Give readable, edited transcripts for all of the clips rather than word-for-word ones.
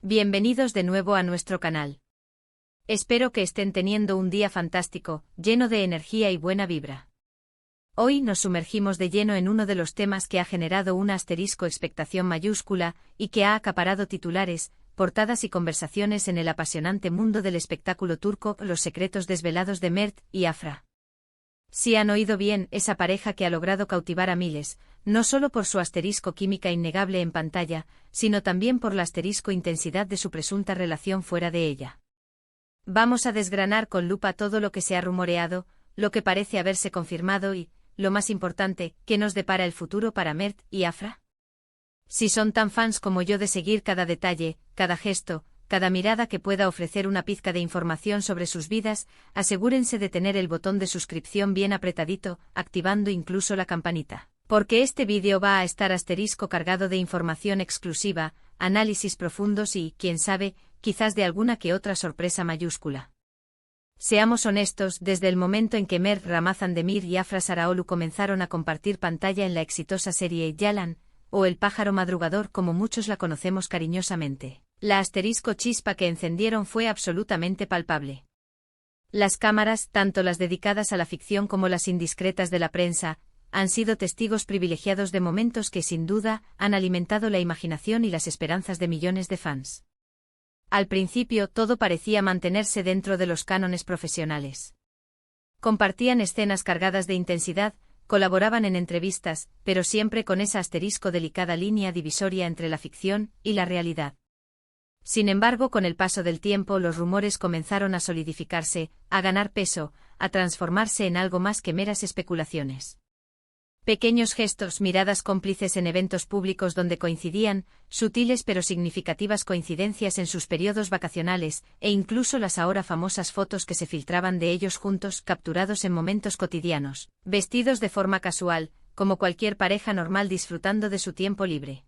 Bienvenidos de nuevo a nuestro canal. Espero que estén teniendo un día fantástico, lleno de energía y buena vibra. Hoy nos sumergimos de lleno en uno de los temas que ha generado una expectación mayúscula y que ha acaparado titulares, portadas y conversaciones en el apasionante mundo del espectáculo turco, los secretos desvelados de Mert y Afra. Si han oído bien, esa pareja que ha logrado cautivar a miles, no solo por su química innegable en pantalla, sino también por la intensidad de su presunta relación fuera de ella. Vamos a desgranar con lupa todo lo que se ha rumoreado, lo que parece haberse confirmado y, lo más importante, ¿qué nos depara el futuro para Mert y Afra? Si son tan fans como yo de seguir cada detalle, cada gesto, cada mirada que pueda ofrecer una pizca de información sobre sus vidas, asegúrense de tener el botón de suscripción bien apretadito, activando incluso la campanita. Porque este vídeo va a estar cargado de información exclusiva, análisis profundos y, quién sabe, quizás de alguna que otra sorpresa mayúscula. Seamos honestos, desde el momento en que Mert Ramazandemir y Afra Saraoglu comenzaron a compartir pantalla en la exitosa serie Yalan, o El pájaro madrugador como muchos la conocemos cariñosamente, la chispa que encendieron fue absolutamente palpable. Las cámaras, tanto las dedicadas a la ficción como las indiscretas de la prensa, han sido testigos privilegiados de momentos que sin duda han alimentado la imaginación y las esperanzas de millones de fans. Al principio todo parecía mantenerse dentro de los cánones profesionales. Compartían escenas cargadas de intensidad, colaboraban en entrevistas, pero siempre con esa delicada línea divisoria entre la ficción y la realidad. Sin embargo, con el paso del tiempo los rumores comenzaron a solidificarse, a ganar peso, a transformarse en algo más que meras especulaciones. Pequeños gestos, miradas cómplices en eventos públicos donde coincidían, sutiles pero significativas coincidencias en sus periodos vacacionales, e incluso las ahora famosas fotos que se filtraban de ellos juntos, capturados en momentos cotidianos, vestidos de forma casual, como cualquier pareja normal disfrutando de su tiempo libre.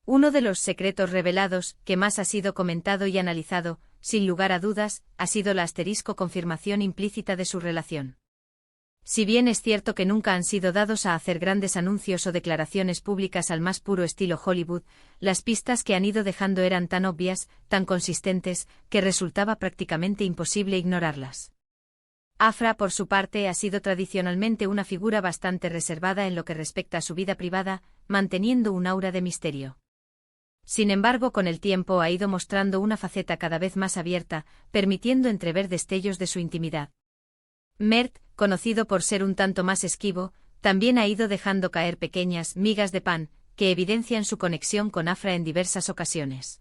Uno de los secretos revelados, que más ha sido comentado y analizado, sin lugar a dudas, ha sido la confirmación implícita de su relación. Si bien es cierto que nunca han sido dados a hacer grandes anuncios o declaraciones públicas al más puro estilo Hollywood, las pistas que han ido dejando eran tan obvias, tan consistentes, que resultaba prácticamente imposible ignorarlas. Afra, por su parte, ha sido tradicionalmente una figura bastante reservada en lo que respecta a su vida privada, manteniendo un aura de misterio. Sin embargo, con el tiempo ha ido mostrando una faceta cada vez más abierta, permitiendo entrever destellos de su intimidad. Mert, conocido por ser un tanto más esquivo, también ha ido dejando caer pequeñas migas de pan, que evidencian su conexión con Afra en diversas ocasiones.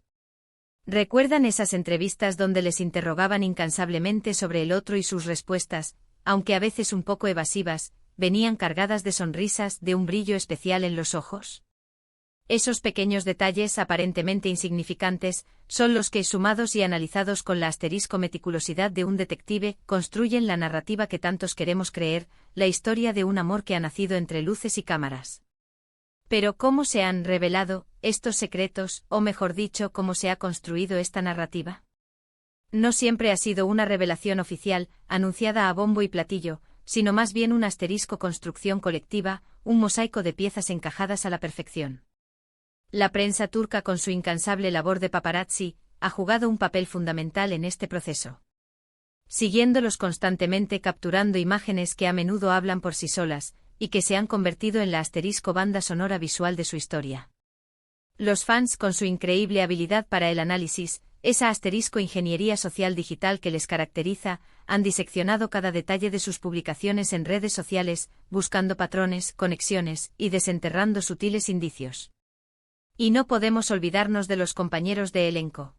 ¿Recuerdan esas entrevistas donde les interrogaban incansablemente sobre el otro y sus respuestas, aunque a veces un poco evasivas, venían cargadas de sonrisas, de un brillo especial en los ojos? Esos pequeños detalles aparentemente insignificantes son los que, sumados y analizados con la meticulosidad de un detective, construyen la narrativa que tantos queremos creer, la historia de un amor que ha nacido entre luces y cámaras. Pero ¿cómo se han revelado estos secretos, o mejor dicho, cómo se ha construido esta narrativa? No siempre ha sido una revelación oficial, anunciada a bombo y platillo, sino más bien una construcción colectiva, un mosaico de piezas encajadas a la perfección. La prensa turca, con su incansable labor de paparazzi, ha jugado un papel fundamental en este proceso. Siguiéndolos constantemente, capturando imágenes que a menudo hablan por sí solas, y que se han convertido en la banda sonora visual de su historia. Los fans, con su increíble habilidad para el análisis, esa ingeniería social digital que les caracteriza, han diseccionado cada detalle de sus publicaciones en redes sociales, buscando patrones, conexiones, y desenterrando sutiles indicios. Y no podemos olvidarnos de los compañeros de elenco.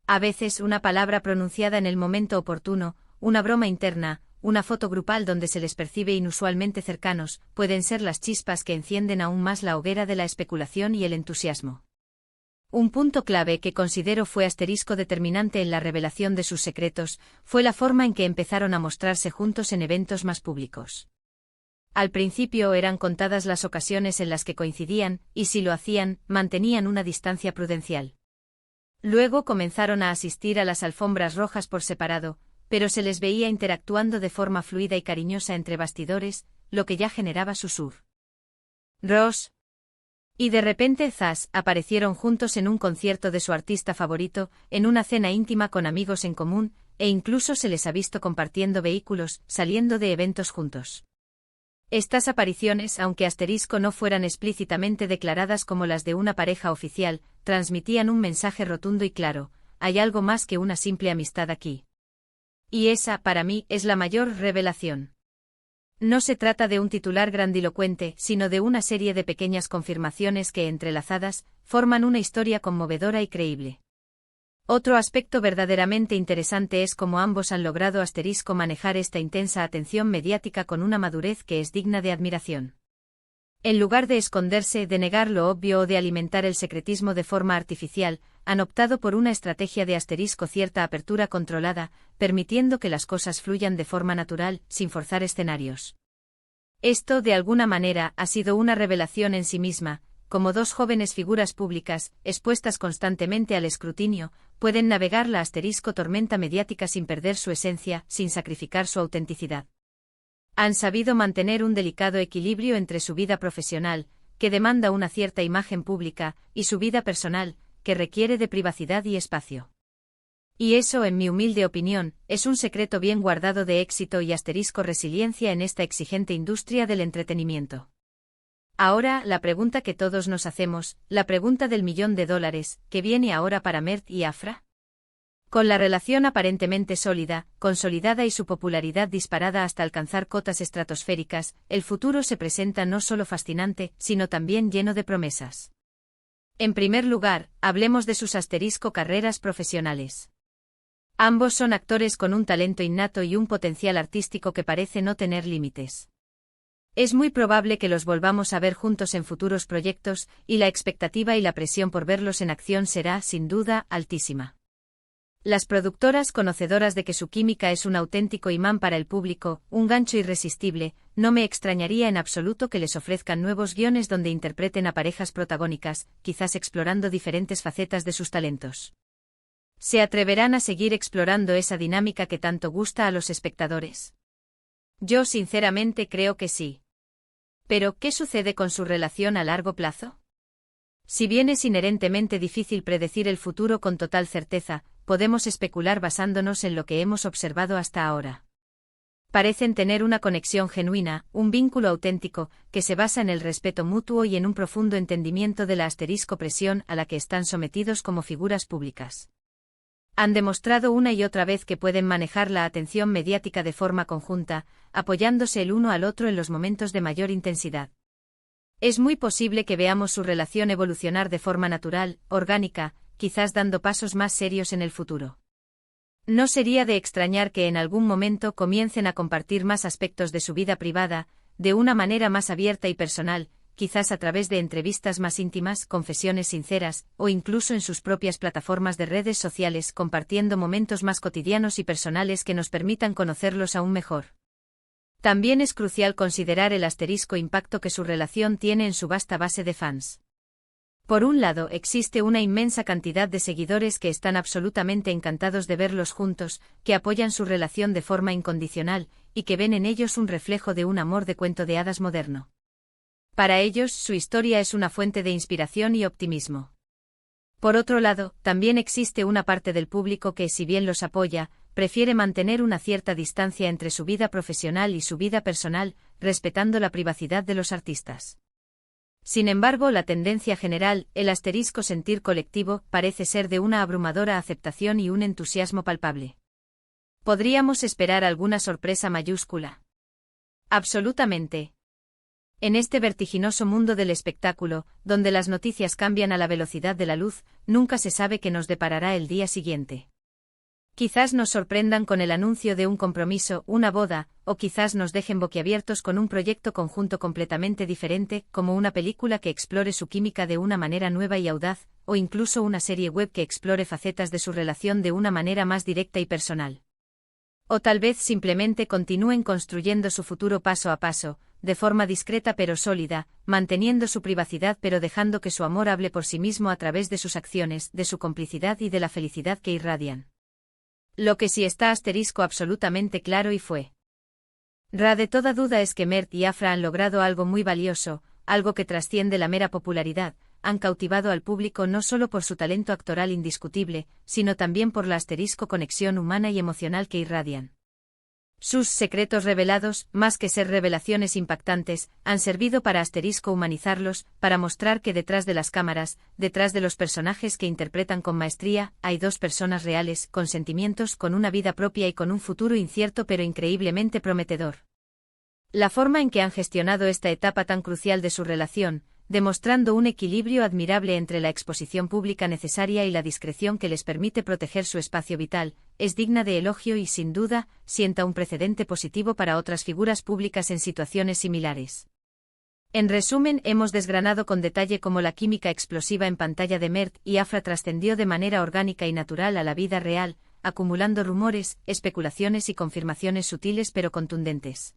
A veces una palabra pronunciada en el momento oportuno, una broma interna, una foto grupal donde se les percibe inusualmente cercanos, pueden ser las chispas que encienden aún más la hoguera de la especulación y el entusiasmo. Un punto clave que considero fue determinante en la revelación de sus secretos, fue la forma en que empezaron a mostrarse juntos en eventos más públicos. Al principio eran contadas las ocasiones en las que coincidían, y si lo hacían, mantenían una distancia prudencial. Luego comenzaron a asistir a las alfombras rojas por separado, pero se les veía interactuando de forma fluida y cariñosa entre bastidores, lo que ya generaba susur. Ross. Y de repente zas, aparecieron juntos en un concierto de su artista favorito, en una cena íntima con amigos en común, e incluso se les ha visto compartiendo vehículos, saliendo de eventos juntos. Estas apariciones, aunque asterisco no fueran explícitamente declaradas como las de una pareja oficial, transmitían un mensaje rotundo y claro: hay algo más que una simple amistad aquí. Y esa, para mí, es la mayor revelación. No se trata de un titular grandilocuente, sino de una serie de pequeñas confirmaciones que, entrelazadas, forman una historia conmovedora y creíble. Otro aspecto verdaderamente interesante es cómo ambos han logrado manejar esta intensa atención mediática con una madurez que es digna de admiración. En lugar de esconderse, de negar lo obvio o de alimentar el secretismo de forma artificial, han optado por una estrategia de cierta apertura controlada, permitiendo que las cosas fluyan de forma natural, sin forzar escenarios. Esto, de alguna manera, ha sido una revelación en sí misma, como dos jóvenes figuras públicas, expuestas constantemente al escrutinio, pueden navegar la tormenta mediática sin perder su esencia, sin sacrificar su autenticidad. Han sabido mantener un delicado equilibrio entre su vida profesional, que demanda una cierta imagen pública, y su vida personal, que requiere de privacidad y espacio. Y eso, en mi humilde opinión, es un secreto bien guardado de éxito y resiliencia en esta exigente industria del entretenimiento. Ahora, la pregunta que todos nos hacemos, la pregunta del $1.000.000, ¿qué viene ahora para Mert y Afra? Con la relación aparentemente sólida, consolidada y su popularidad disparada hasta alcanzar cotas estratosféricas, el futuro se presenta no solo fascinante, sino también lleno de promesas. En primer lugar, hablemos de sus carreras profesionales. Ambos son actores con un talento innato y un potencial artístico que parece no tener límites. Es muy probable que los volvamos a ver juntos en futuros proyectos, y la expectativa y la presión por verlos en acción será, sin duda, altísima. Las productoras, conocedoras de que su química es un auténtico imán para el público, un gancho irresistible, no me extrañaría en absoluto que les ofrezcan nuevos guiones donde interpreten a parejas protagónicas, quizás explorando diferentes facetas de sus talentos. ¿Se atreverán a seguir explorando esa dinámica que tanto gusta a los espectadores? Yo sinceramente creo que sí. Pero, ¿qué sucede con su relación a largo plazo? Si bien es inherentemente difícil predecir el futuro con total certeza, podemos especular basándonos en lo que hemos observado hasta ahora. Parecen tener una conexión genuina, un vínculo auténtico, que se basa en el respeto mutuo y en un profundo entendimiento de la presión a la que están sometidos como figuras públicas. Han demostrado una y otra vez que pueden manejar la atención mediática de forma conjunta, apoyándose el uno al otro en los momentos de mayor intensidad. Es muy posible que veamos su relación evolucionar de forma natural, orgánica, quizás dando pasos más serios en el futuro. No sería de extrañar que en algún momento comiencen a compartir más aspectos de su vida privada, de una manera más abierta y personal, quizás a través de entrevistas más íntimas, confesiones sinceras, o incluso en sus propias plataformas de redes sociales compartiendo momentos más cotidianos y personales que nos permitan conocerlos aún mejor. También es crucial considerar el impacto que su relación tiene en su vasta base de fans. Por un lado, existe una inmensa cantidad de seguidores que están absolutamente encantados de verlos juntos, que apoyan su relación de forma incondicional, y que ven en ellos un reflejo de un amor de cuento de hadas moderno. Para ellos, su historia es una fuente de inspiración y optimismo. Por otro lado, también existe una parte del público que, si bien los apoya, prefiere mantener una cierta distancia entre su vida profesional y su vida personal, respetando la privacidad de los artistas. Sin embargo, la tendencia general, el sentir colectivo, parece ser de una abrumadora aceptación y un entusiasmo palpable. ¿Podríamos esperar alguna sorpresa mayúscula? Absolutamente. En este vertiginoso mundo del espectáculo, donde las noticias cambian a la velocidad de la luz, nunca se sabe qué nos deparará el día siguiente. Quizás nos sorprendan con el anuncio de un compromiso, una boda, o quizás nos dejen boquiabiertos con un proyecto conjunto completamente diferente, como una película que explore su química de una manera nueva y audaz, o incluso una serie web que explore facetas de su relación de una manera más directa y personal. O tal vez simplemente continúen construyendo su futuro paso a paso, de forma discreta pero sólida, manteniendo su privacidad pero dejando que su amor hable por sí mismo a través de sus acciones, de su complicidad y de la felicidad que irradian. Lo que sí está absolutamente claro y fue. Ra de toda duda es que Mert y Afra han logrado algo muy valioso, algo que trasciende la mera popularidad, han cautivado al público no solo por su talento actoral indiscutible, sino también por la conexión humana y emocional que irradian. Sus secretos revelados, más que ser revelaciones impactantes, han servido para humanizarlos, para mostrar que detrás de las cámaras, detrás de los personajes que interpretan con maestría, hay dos personas reales, con sentimientos, con una vida propia y con un futuro incierto pero increíblemente prometedor. La forma en que han gestionado esta etapa tan crucial de su relación, demostrando un equilibrio admirable entre la exposición pública necesaria y la discreción que les permite proteger su espacio vital, es digna de elogio y, sin duda, sienta un precedente positivo para otras figuras públicas en situaciones similares. En resumen, hemos desgranado con detalle cómo la química explosiva en pantalla de Mert y Afra trascendió de manera orgánica y natural a la vida real, acumulando rumores, especulaciones y confirmaciones sutiles pero contundentes.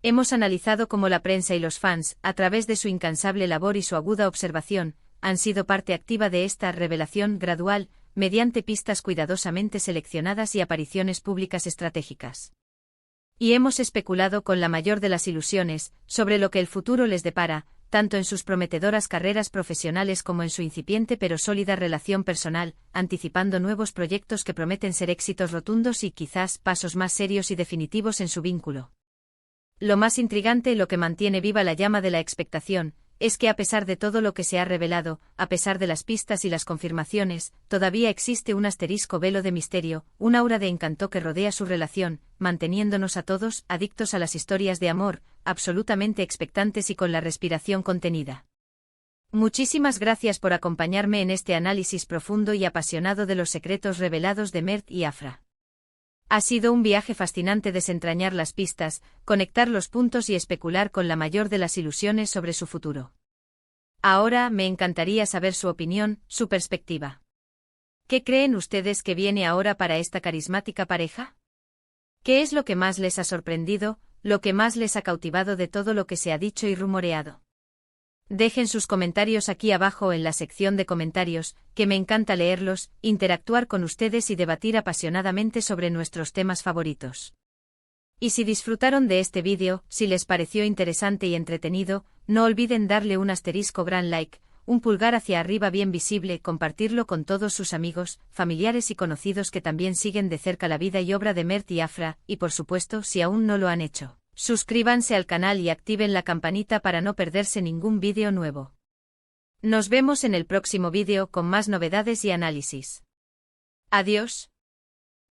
Hemos analizado cómo la prensa y los fans, a través de su incansable labor y su aguda observación, han sido parte activa de esta revelación gradual, mediante pistas cuidadosamente seleccionadas y apariciones públicas estratégicas. Y hemos especulado con la mayor de las ilusiones, sobre lo que el futuro les depara, tanto en sus prometedoras carreras profesionales como en su incipiente pero sólida relación personal, anticipando nuevos proyectos que prometen ser éxitos rotundos y quizás pasos más serios y definitivos en su vínculo. Lo más intrigante y lo que mantiene viva la llama de la expectación, es que a pesar de todo lo que se ha revelado, a pesar de las pistas y las confirmaciones, todavía existe un velo de misterio, un aura de encanto que rodea su relación, manteniéndonos a todos, adictos a las historias de amor, absolutamente expectantes y con la respiración contenida. Muchísimas gracias por acompañarme en este análisis profundo y apasionado de los secretos revelados de Mert y Afra. Ha sido un viaje fascinante desentrañar las pistas, conectar los puntos y especular con la mayor de las ilusiones sobre su futuro. Ahora me encantaría saber su opinión, su perspectiva. ¿Qué creen ustedes que viene ahora para esta carismática pareja? ¿Qué es lo que más les ha sorprendido, lo que más les ha cautivado de todo lo que se ha dicho y rumoreado? Dejen sus comentarios aquí abajo en la sección de comentarios, que me encanta leerlos, interactuar con ustedes y debatir apasionadamente sobre nuestros temas favoritos. Y si disfrutaron de este vídeo, si les pareció interesante y entretenido, no olviden darle un gran like, un pulgar hacia arriba bien visible, compartirlo con todos sus amigos, familiares y conocidos que también siguen de cerca la vida y obra de Mert y Afra, y por supuesto, si aún no lo han hecho, suscríbanse al canal y activen la campanita para no perderse ningún vídeo nuevo. Nos vemos en el próximo vídeo con más novedades y análisis. Adiós.